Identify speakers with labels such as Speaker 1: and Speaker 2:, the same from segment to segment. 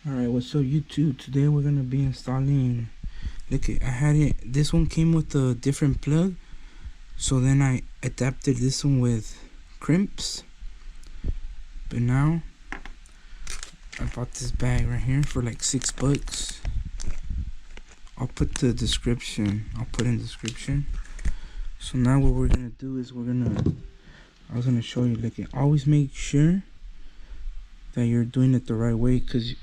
Speaker 1: Alright, what's up YouTube? Today we're gonna be installing, look it, I had it, this one came with a different plug, so then I adapted this one with crimps, but now I bought this bag right here for like $6. I'll put in description. So now what we're gonna do is I was gonna show you, look it, always make sure that you're doing it the right way, because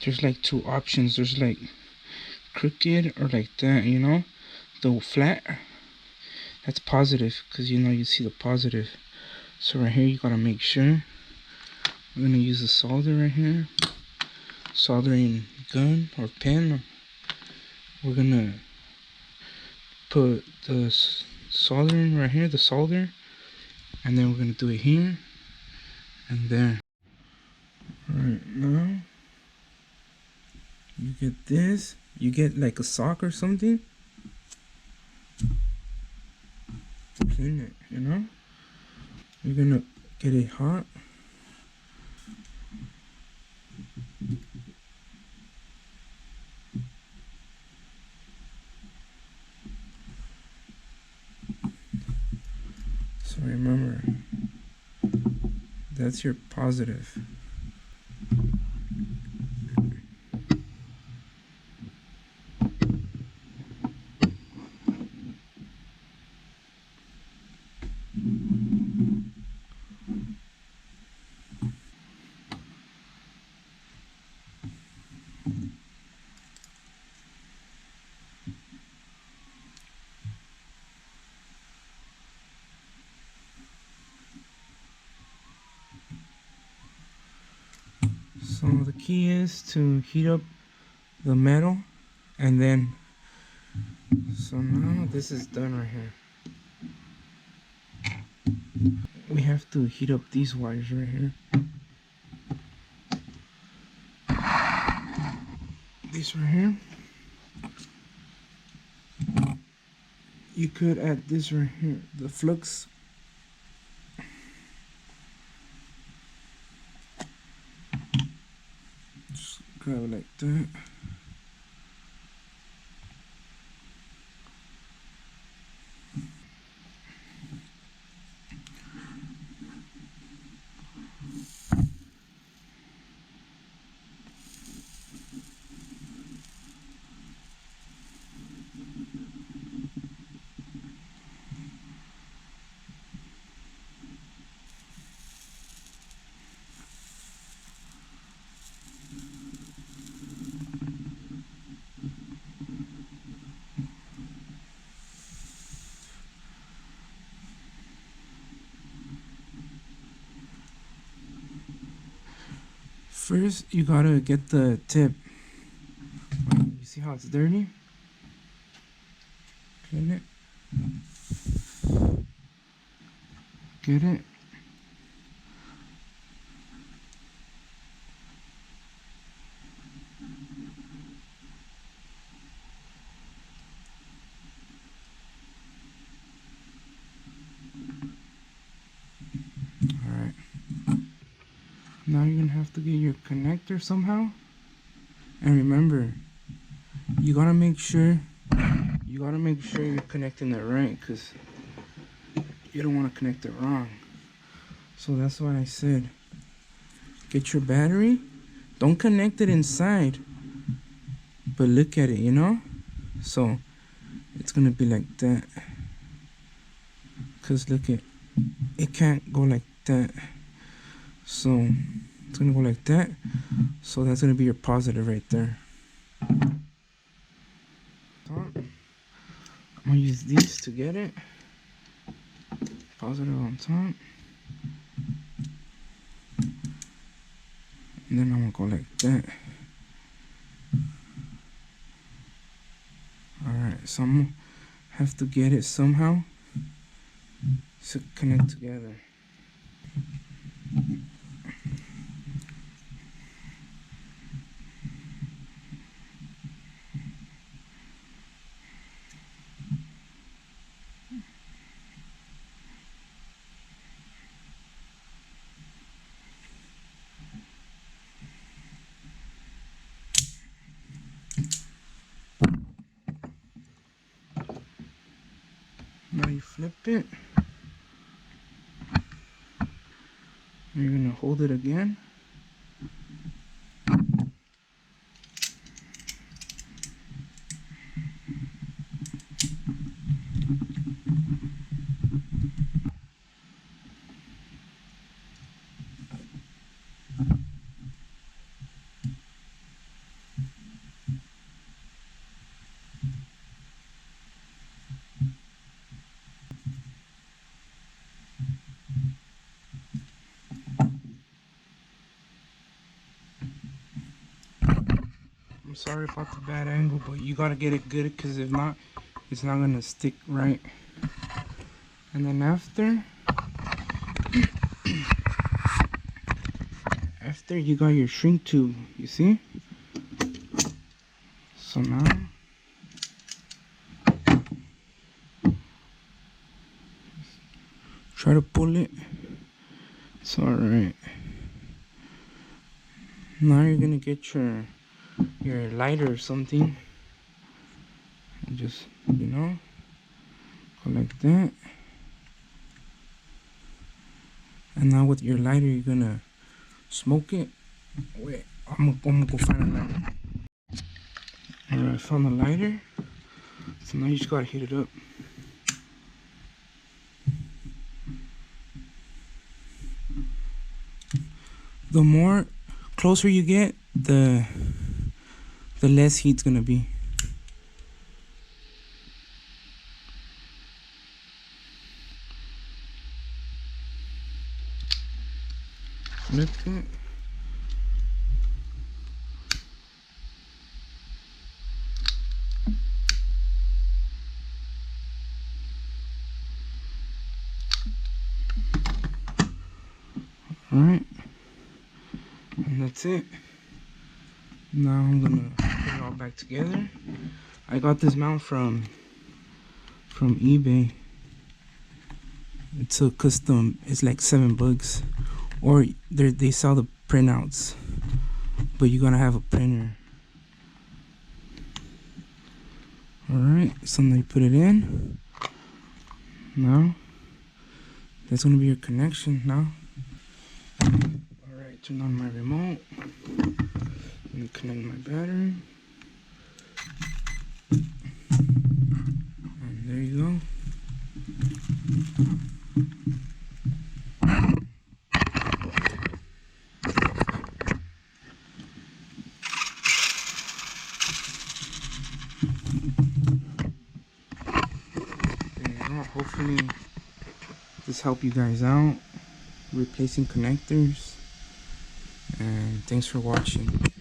Speaker 1: there's like two options. There's like crooked or like that, you know, the flat, that's positive, because you see the positive. So right here you gotta make sure. We're gonna use a solder right here, soldering gun or pen. We're gonna put the soldering right here, the solder, and then we're gonna do it here and there. Right now you get this, you get like a sock or something, clean it, you're gonna get it hot. So remember, that's your positive. So the key is to heat up the metal, and then, so now this is done right here. We have to heat up these wires right here. This right here. You could add this right here, the flux. Just grab it like that. First, you gotta get the tip. You see how it's dirty? Clean it. Get it. Alright. Now you're gonna have to get your connector somehow. And remember, you gotta make sure you're connecting it right, because you don't want to connect it wrong. So that's why I said, get your battery, don't connect it inside, but look at it, so it's gonna be like that, because look, it can't go like that, so it's gonna go like that. So that's gonna be your positive right there. I'm gonna use these to get it. Positive on top. And then I'm gonna go like that. Alright, so I'm gonna have to get it somehow to connect together. it. And you're gonna hold it again. I'm sorry about the bad angle, but you gotta get it good, because if not, it's not gonna stick right. And then after you got your shrink tube, you see? So now try to pull it. It's alright. Now you're gonna get your lighter or something, and just, you know, go like that. And now with your lighter, you're gonna smoke it. Wait, I'm gonna go find a lighter. Alright, I found the lighter. So now you just gotta heat it up. The more closer you get, the less heat's gonna be. Flip it. Alright, and that's it. Now I'm gonna put it all back together. I got this mount from eBay. It's a custom. It's like $7, or they sell the printouts, but you're gonna have a printer. Alright, so now you put it in. Now that's gonna be your connection now. Alright, turn on my remote. Let me connect my battery. And there you go. There you go. Hopefully this helped you guys out replacing connectors, and thanks for watching.